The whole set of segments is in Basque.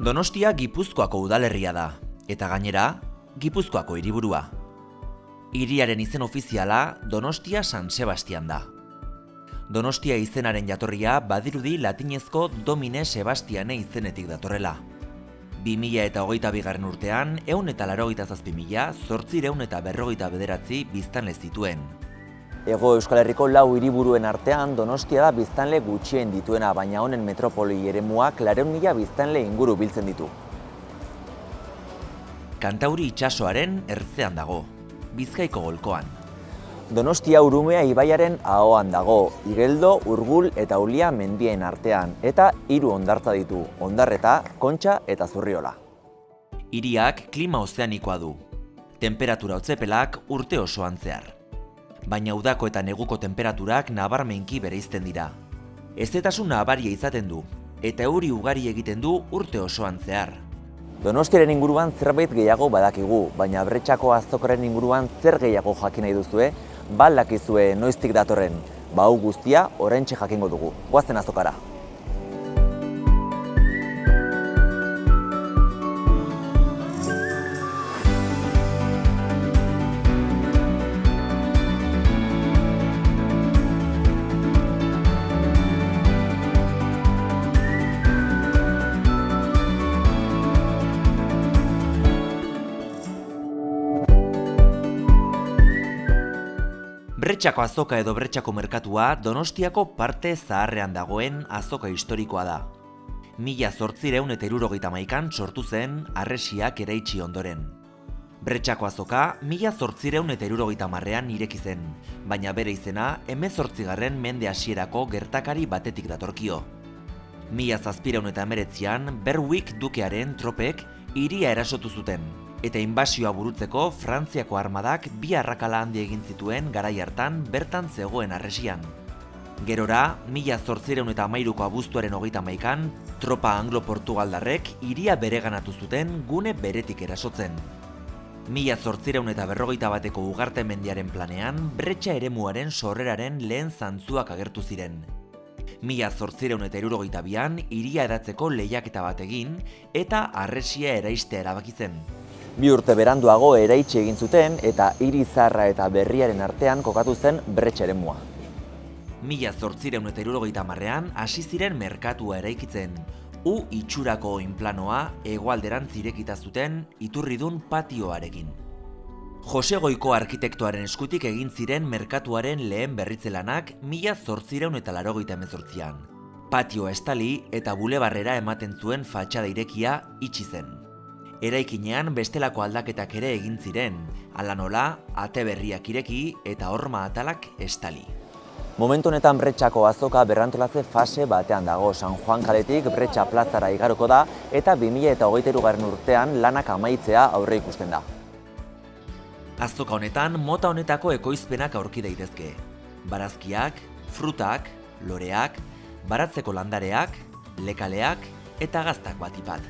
Donostia Gipuzkoako udalerria da, eta gainera, Gipuzkoako hiriburua. Hiriaren izen ofiziala Donostia San Sebastian da. Donostia izenaren jatorria badirudi latinezko Domine Sebastiane izenetik datorrela. 2022. Urtean, 187.849 biztanle zituen. Hego Euskal Herriko 4 hiriburuen artean Donostia da biztanle gutxien dituena, baina honen metropoli eremuak 400.000 biztanle inguru biltzen ditu. Kantauri itsasoaren ertzean dago, Bizkaiko golkoan. Donostia Urumea ibaiaren ahoan dago, Igeldo, Urgul eta Ulia mendien artean, eta 3 hondartza ditu, Ondarreta, Kontxa eta Zurriola. Hiriak klima ozeanikoa du. Temperatura hotzepelak urte osoan zehar. Baina udako eta neguko temperaturak nabarmenki bereizten dira. Hezetasun nabaria izaten du, eta euri ugari egiten du urte osoan zehar. Donostiaren inguruan zerbait gehiago badakigu, baina Abretxako azokaren inguruan zer gehiago jakin nahi duzue, dakizue noiztik datorren, hau guztia oraintxe jakingo dugu. Goazen azokara. Bretxako azoka edo Bretxako merkatua Donostiako parte zaharrean dagoen azoka historikoa da. 1871an sortu zen harresiak eraitsi ondoren. Bretxako azoka 1870an ireki zen, baina bere izena 18. mende hasierako gertakari batetik datorkio. 1719an Berwick dukearen tropek hiria erasotu zuten, eta inbasioa burutzeko Frantziako armadak 2 arrakala handi egin zituen garai hartan bertan zegoen harresian. Gerora, 1813ko abuztuaren 31an, tropa anglo-portugaldarrek hiria bereganatu zuten gune beretik erasotzen. 1851ko Ugarte mendiaren planean, Bretxa eremuaren sorreraren lehen zantzuak agertu ziren. 1872an hiria edatzeko lehiaketa bat egin eta harresia eraistea erabaki zen. 2 urte beranduago eraitsi egin zuten eta hiri zaharra eta berriaren artean kokatu zen Bretxa eremua. 1870an hasi ziren merkatua eraikitzen, itxurako oinplanoa hegoalderantz irekita zuten iturridun patioarekin. Jose Goiko arkitektoaren eskutik egin ziren merkatuaren lehen berritzelanak 1888an. Patioa estali eta bulebarrera ematen zuen fatxada irekia itxi zen. Eraikinean bestelako aldaketak ere egin ziren, hala nola, ate berriak ireki eta horma atalak estali. Momentu honetan Bretxako azoka berrantolatze fase batean dago. San Juan kaletik Bretxa plazara igaroko da eta 2023. Urtean lanak amaitzea aurre ikusten da. Azoka honetan mota honetako ekoizpenak aurki daitezke. Barazkiak, frutak, loreak, baratzeko landareak, lekaleak eta gaztak batipat.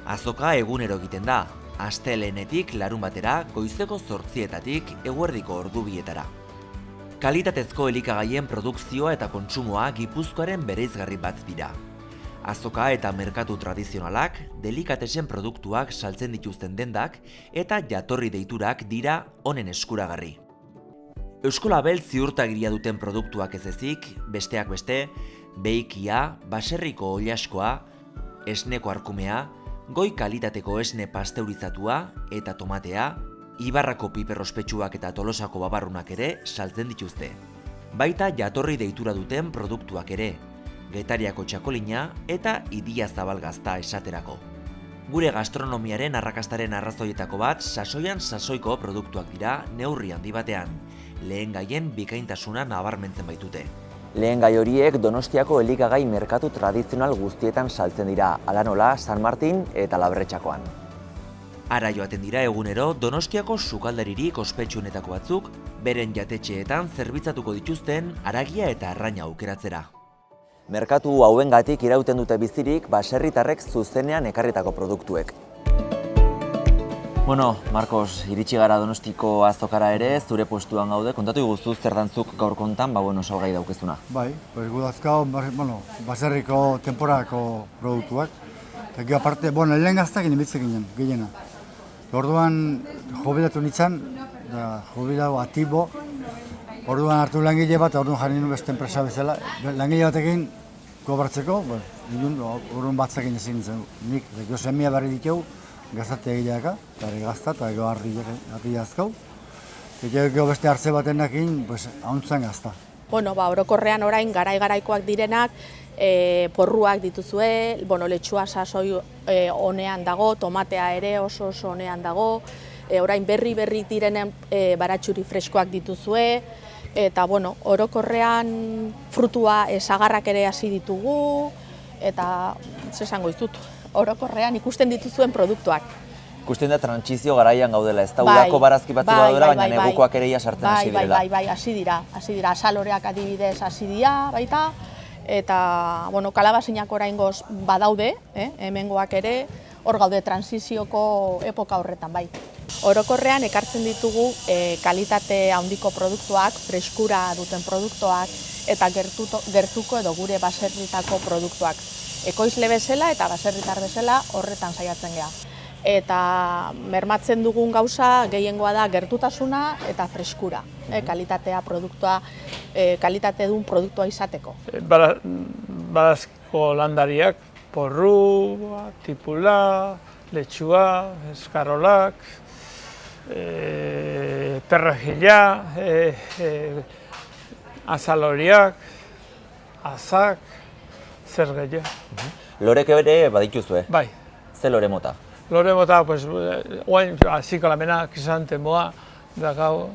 Azoka egunero egiten da, astelehenetik larunbatera goizeko 8:00 eguerdiko ordu 2:00. Kalitatezko elikagaien produkzioa eta kontsumoa Gipuzkoaren bereizgarri bat dira. Azoka eta merkatu tradizionalak, delikatesen produktuak saltzen dituzten dendak eta jatorri deiturak dira honen eskuragarri. Euskolabel ziurtagiria duten produktuak ez ezik, besteak beste, beikia, baserriko oilaskoa, esneko arkumea, goi kalitateko esne pasteurizatua eta tomatea, Ibarrako piper ospetsuak eta Tolosako babarrunak ere saltzen dituzte. Baita jatorri deitura duten produktuak ere, Getariako txakolina eta Idia zabalgazta esaterako. Gure gastronomiaren arrakastaren arrazoietako bat sasoian sasoiko produktuak dira neurri handi batean, lehen gaien bikaintasuna nabarmentzen baitute. Lehen gai horiek Donostiako elikagai merkatu tradizional guztietan saltzen dira, hala nola San Martin eta Labretxakoan. Ara joaten dira egunero Donostiako sukaldaririk ospetsuenetako batzuk, beren jatetxeetan zerbitzatuko dituzten haragia eta arraina aukeratzera. Merkatu hauengatik irauten dute bizirik baserritarrek zuzenean ekarritako produktuek. Bueno, Marcos, iritsi gara Donostiko azokara ere, zure postuan gaude, kontatu iguzu zer dantzuk gaur kontan, salgai daukezuna. Bai, gu dazkau, baserriko temporako produktuak, Eta gero aparte, lehen gaztak inibitzek ginen, gehiena. Orduan jubilatu nintzen, jubilatu atibo, orduan hartu langile bat, orduan jarri nuen beste enpresa bezala. Langile batekin kobratzeko, orduan batzakin ezin nintzen. Nik, gero semia barri ditugu, gaztate egileaka, eta gazta, eta gero harri azkau. Eta gero beste hartze batenakin, hauntzen gazta. Orokorrean orain garai-garaikoak direnak, porruak dituzue, letxua sasoi honean dago, tomatea ere oso honean dago, orain berri direnen baratxuri freskoak dituzue, eta orokorrean frutua sagarrak ere hasi ditugu, eta zesango izut, orokorrean ikusten dituzuen produktuak. Ikusten da trantsizio garaian gaudela, ez da udako barazki batzu badura, baina negukoak ere sartzen hasi direla. Bai, hasi dira, azaloreak adibidez hasi dira baita, eta kalabazinak oraingoz badaude, hemengoak ere, hor gaude transizioko epoka horretan bai. Orokorrean ekartzen ditugu kalitate handiko produktuak, freskura duten produktuak, eta gertuko edo gure baserritako produktuak. Ekoizle bezala eta baserritar bezala horretan saiatzen geha. Eta mermatzen dugun gauza gehiengoa da gertutasuna eta freskura, kalitatea produktua, kalitatedun produktua izateko. Barazkiko landariak, porru, tipula, letxua, eskarolak, perrejila, azaloriak, azak, zer gehiago. Lorek ere badituzue? Bai. Ze lore mota? Lore mota, oain aziko lamena, kisantemoa, dakau,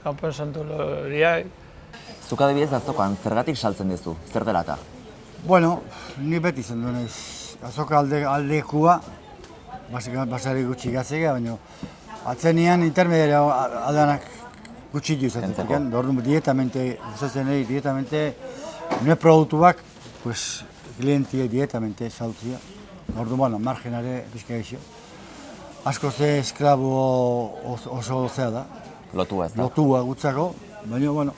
kanpon santu loriak. Zuk adibidez azokan, zergatik saltzen duzu? Zer dela eta? Ni beti zen duenez. Azoka aldekua, basari gutxi gatzega, baina atzenean intermediario aldanak gutxi izatetik. Orduan dietamente, nire produktuak, klientie dietamente saltzia. Orduan, margenare pixka egizio. Asko ze esklabo oso zea da. Lotua ez da? Lotua gutzako, baina,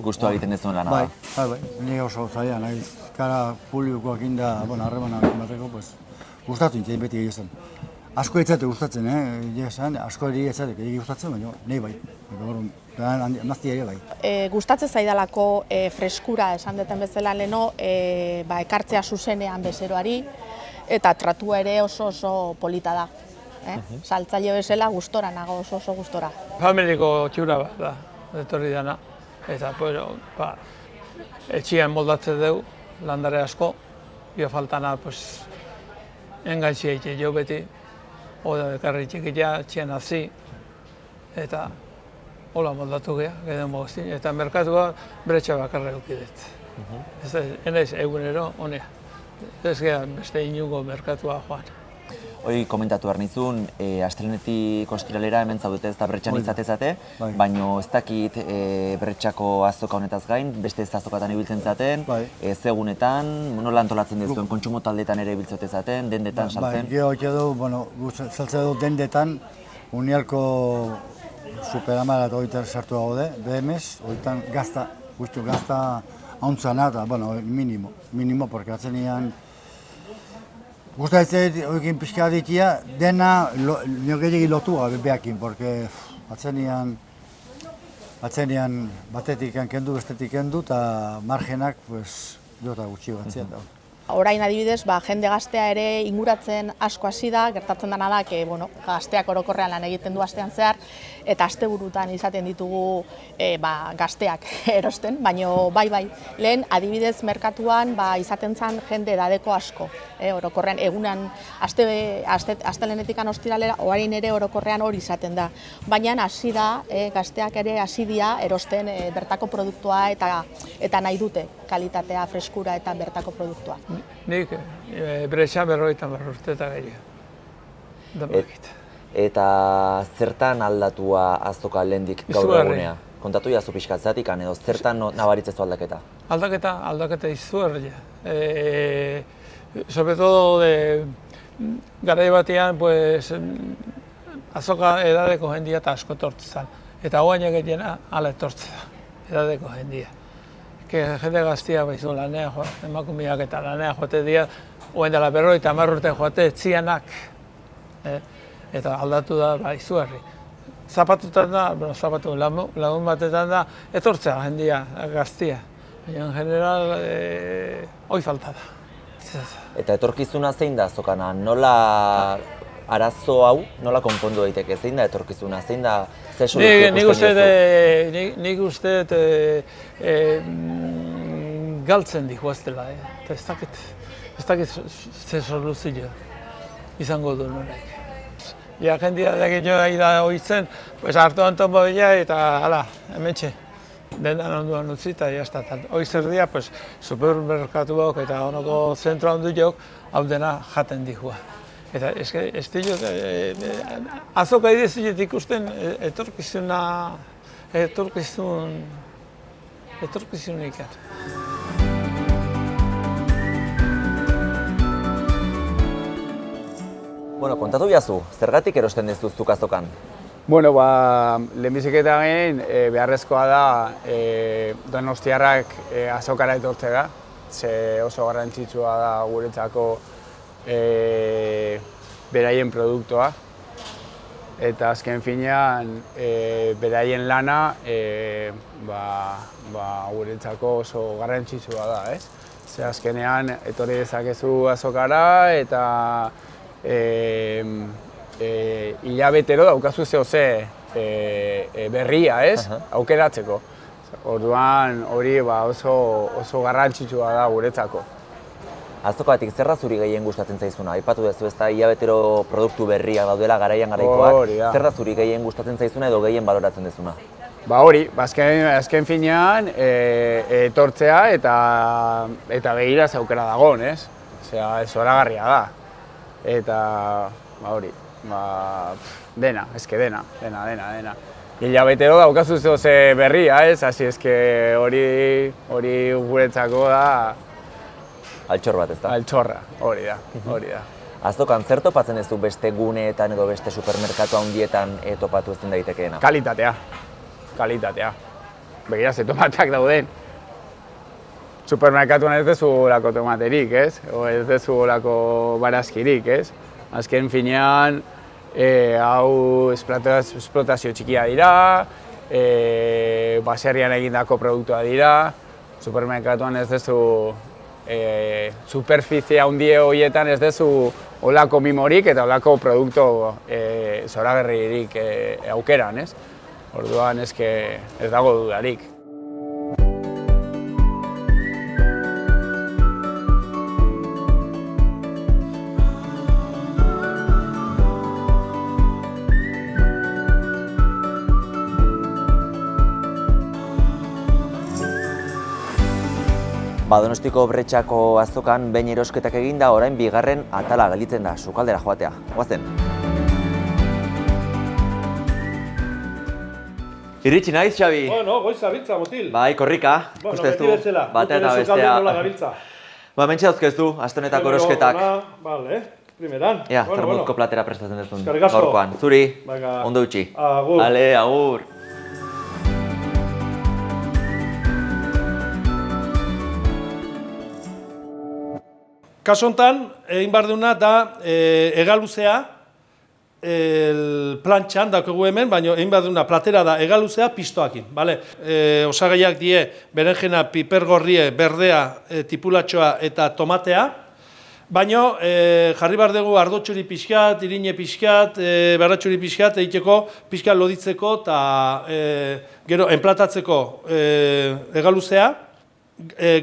Gustua egiten dezuen lana da? Bai, nire oso zaila, nahiz kara publikoak inda, harremanak bateko, gustatu nintzen beti egizten. Asko etzate gustatzen, asko eri etzatek egi gustatzen, baina nahi bai. Mazti ere bai. Gustatzen zaidalako freskura esan duten bezala leheno, ekartzea zuzenean bezeroari, eta tratua ere oso polita da. Saltzaile bezala gustora nago, oso gustora. Familiko txura bat da, etorri dana. Eta, etxian moldatzen dugu, landare asko, jo faltana, engaitzi egite jo beti, oda ekarri txikitea, txien hazi, eta hola moldatu geha, geden mogoztin, eta merkatua bretxa bakarra eukidet. Enaiz egunero, honea. Ez geha beste inungo merkatua joan. Hoi komentatu behar nizun, astelenetik ostiralera hemen zaudete ez da bretxan izatezate, baina ez dakit bretxako azoka honetaz gain, beste ez azokatan ibiltzen zaten, egunetan, nola antolatzen dezuen, kontsumo taldetan ere ibiltzote zaten, dendetan saltzen? Gero saltzen du dendetan, unialko superamara eta horietan sartu gaude, BMS, horietan gazta hauntzana eta, minimo, porque atzenean gustatzen horiekin pixka ditia, dena nio gehiagin lotua behakin, porque atzenean batetik kendu, bestetik kendu, eta margenak jota gutxi batzien da. Orain adibidez, jende gaztea ere inguratzen asko hasi da, gertatzen dena da, gazteak orokorrean lan egiten du astean zehar, eta asteburutan izaten ditugu gazteak erosten, baina bai, lehen adibidez merkatuan izaten zen jende edadeko asko. Orokorrean egunan asteleenetikan ostiralera, orain ere orokorrean hori izaten da. Baina hasi da, gazteak ere hasi dira erosten bertako produktua eta nahi dute kalitatea, freskura eta bertako produktua. Nik bretxan 50 urte eta gehiago. Eta zertan aldatua azoka lehendik gaur egunea? Kontatu jazu pixkatzatik, edo zertan nabaritzezu aldaketa? Aldaketa izugarria. Sobre todo garai batean azoka edadeko jendia eta asko etortzen. Eta oain egitena ala etortzen da, edadeko jendia. Jende gaztia baizu lanea joa, emakumeak eta lanea joate dira, oen dela 50 urte joate etzianak. Eta aldatu da izugarri. Zapatutan da, lagun batetan da, etortzea jendia, gaztia. Baina, en general, hoi falta da. Eta etorkizuna zein da azokana? Nola arazo hau, nola konpondu daiteke? Zein da etorkizuna? Zein da ze soluzio ikusten diozu? Nik uste galtzen dihoaztela, eta ez dakit ze soluzio izango du nonek. Ja, jendia dakiño da hoitzen, pues hartu antomobila eta hala, hementxe. Dendan onduan utzi eta jazta. Hoi zer dia, pues, supermerkatuak eta honoko zentro handiok hau dena jaten dihua. Eta ez dut, azoka idezit ikusten etorkizunik. Bueno, kontatu jazu, zergatik erosten ez duzuk azokan? Bueno, lehenbiziketa gain, beharrezkoa da donostiarrak azokara etortzea, ze oso garrantzitsua da guretzako beraien produktua. Eta azken finean, beraien lana guretzako oso garrantzitsua da, ez? Ze azkenean, etorri dezakezu azokara eta hilabetero daukazu zehose berria, ez? Aukeratzeko. Orduan hori oso garrantzitsua da guretzako. Azokatik zerra zuri gehien gustatzen zaizuna? Aipatu duzu ezta hilabetero produktu berriak daudela garaian garaikoak. Zerra zuri gehien gustatzen zaizuna edo gehien baloratzen dezuna? Hori, azken finean etortzea eta begira ze aukera dagoen, ez? Osea, ez zoragarria da. Eta hori, dena. Hilabetero daukazu zehose berria, ez? Hasi eske hori guretzako da... Altxor bat, ez da? Altxorra, hori da. Azokan, zer topatzen ez du beste guneetan edo beste supermerkatu handietan topatu ezin daitekeena? Kalitatea. Begira, ze tomateak dauden. Supermerkatuan ez dezu olako tomaterik, ez? O ez dezu olako barazkirik, ez? Azken finean, hau esplotazio txikia dira, baserrian egindako produktua dira, supermerkatuan ez dezu superficie handie horietan ez dezu olako mimorik eta olako produktu zoragarririk aukeran, ez? Orduan ez dago dudarik. Donostiko Bretxako azokan behin erosketak eginda orain bigarren atala gelditzen da, sukaldera joatea. Goazen. Iritsi naiz, Xabi? Bueno, goiz zabiltza, motil. Bai, korrika. Bueno, beti bezala. Batea eta bestea. Nola gabiltza. Mentxe dauzkezu, aste honetako erosketak. Vale, primeran. Ja, termozko platera prestatzen duzun. Eskerrik asko. Gaurkoan. Zuri, Baga. ondo utzi. Agur. Ale, agur. Kaso honetan, egin behar duna da hegaluzea plantxan daukagu hemen, baina egin behar duna platera da hegaluzea pistoakin. Osagaiak die berenjena, piper gorrie, berdea, tipulatxoa eta tomatea. Baina jarri behar dugu ardotxuri pixkat, irine pixkat, berratxuri pixkat, egiteko pixkat loditzeko eta gero enplatatzeko hegaluzea,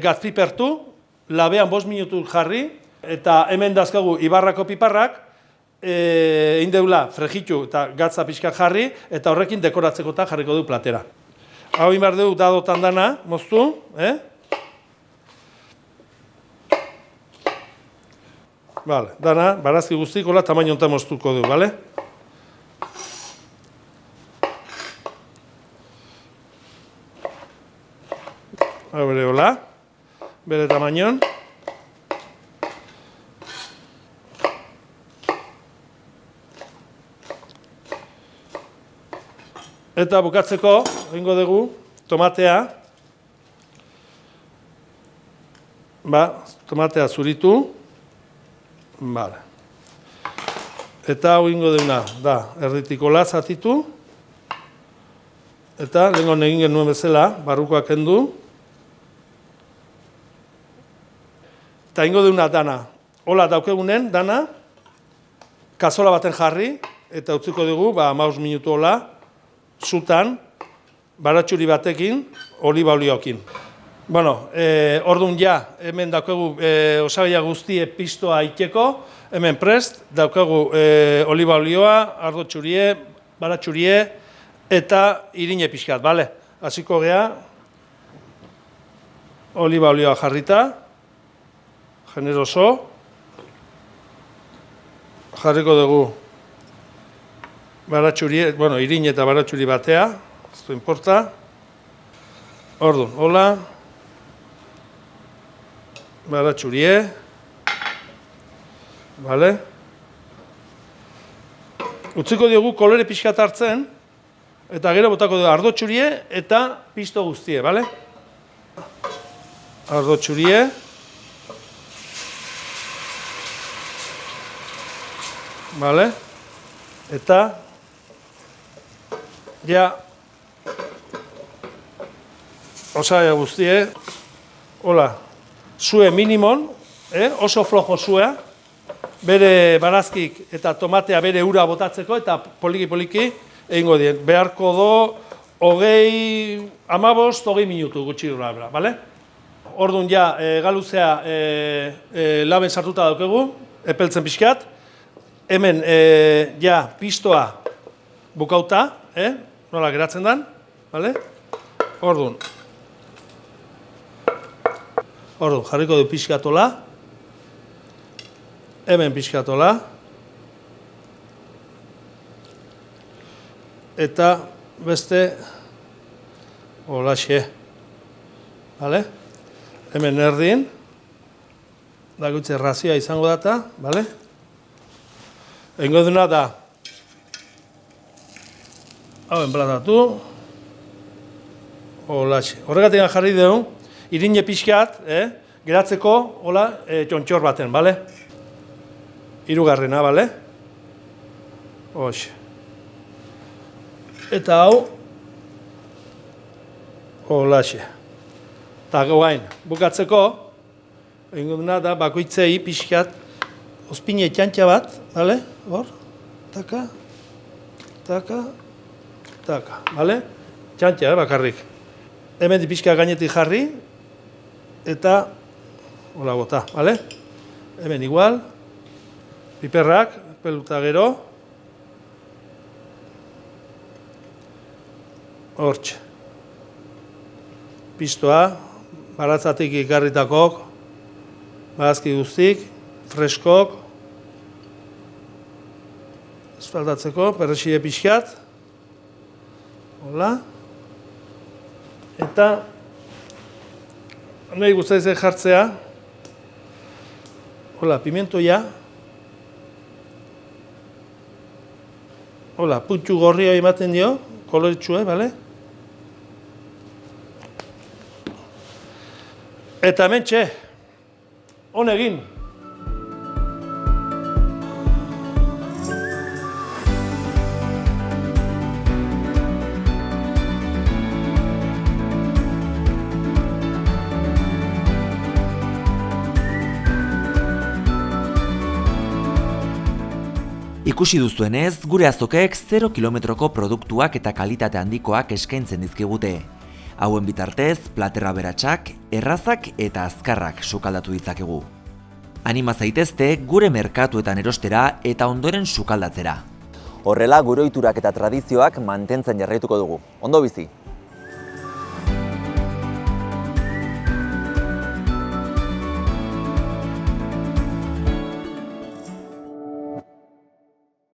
gazpipertu, labean 5 minutu jarri, eta hemen dazkagu Ibarrako piparrak, egin deula frejitu eta gatza pixka jarri, eta horrekin dekoratzeko eta jarriko du platera. Hau egin behar dugu dadotan dana, moztu, dana, barazki guztik, hola, tamaino honetan moztuko du, bale? Hau bere hola. Bere tamainon. Eta bukatzeko, egingo dugu, tomatea. Tomatea zuritu. Vale. Eta hau ingo deuna, da, erditikola zatitu. Eta lehenko egin genuen bezala, barrukoak kendu. Eta ingo deuna dana. Hola daukegunen, dana, kazola baten jarri, eta utziko dugu, 15 minutu hola, zutan, baratxuri batekin, oliba oliokin. Bueno, orduan ja, hemen daukegu osagaia guztie pistoa iteko, hemen prest, daukegu oliba olioa, ardo txurie, baratxurie, eta irine pixkat, bale? Hasiko gea, oliba olioa jarrita, generoso, jarriko dugu baratxuri, bueno, irin eta baratxuri batea, ez du importa. Orduan, hola, baratxurie, bale? Utziko diogu kolore pixkat hartzen, eta gero botako dugu ardo txurie eta pisto guztie, bale? Ardo txurie, bale? Eta, ja, osagaia guztie, hola, zue minimon, oso flojo zuea, bere barazkik eta tomatea bere ura botatzeko eta poliki-poliki egingo dien. Beharko do, 15-20 minutu gutxi dura, bale? Orduan ja, galuzea laben sartuta daukegu, epeltzen pixkat. Hemen, ja, pistoa bukauta, nola geratzen den, bale? Orduan, jarriko du pixkatola, hemen pixkatola, eta beste, holaxe, bale? Hemen erdin, dakutze razioa izango data, bale? Egingo duna da, hau enplatatu, holaxe. Horregatik jarri dugu, irine pixkat, geratzeko, hola, txontxor baten, bale? Hirugarrena, bale? Hoxe. Eta hau, holaxe. Eta guain, bukatzeko, egingo duna da, bakoitzei pixkat, ospine txantxa bat, bale? Hor, taka, taka, taka, bale? Txantxa, bakarrik. Hemen di pixka gainetik jarri, eta hola bota, bale? Hemen igual, piperrak, peluta gero, hortxe. Pistoa, baratzatik ikarritakok, barazki guztik, freskok, esfaldatzeko, perrexile pixkat, hola, eta nahi guztatzen jartzea, hola, pimentoia, hola, puntxu gorria ematen dio, koloritsue, bale? Eta hementxe, honegin. Ikusi duzuenez, gure azokek 0 kilometroko produktuak eta kalitate handikoak eskaintzen dizkigute. Hauen bitartez, plater aberatsak, errazak eta azkarrak sukaldatu ditzakegu. Anima zaitezte gure merkatuetan erostera eta ondoren sukaldatzera. Horrela, gure ohiturak eta tradizioak mantentzen jarraituko dugu. Ondo bizi!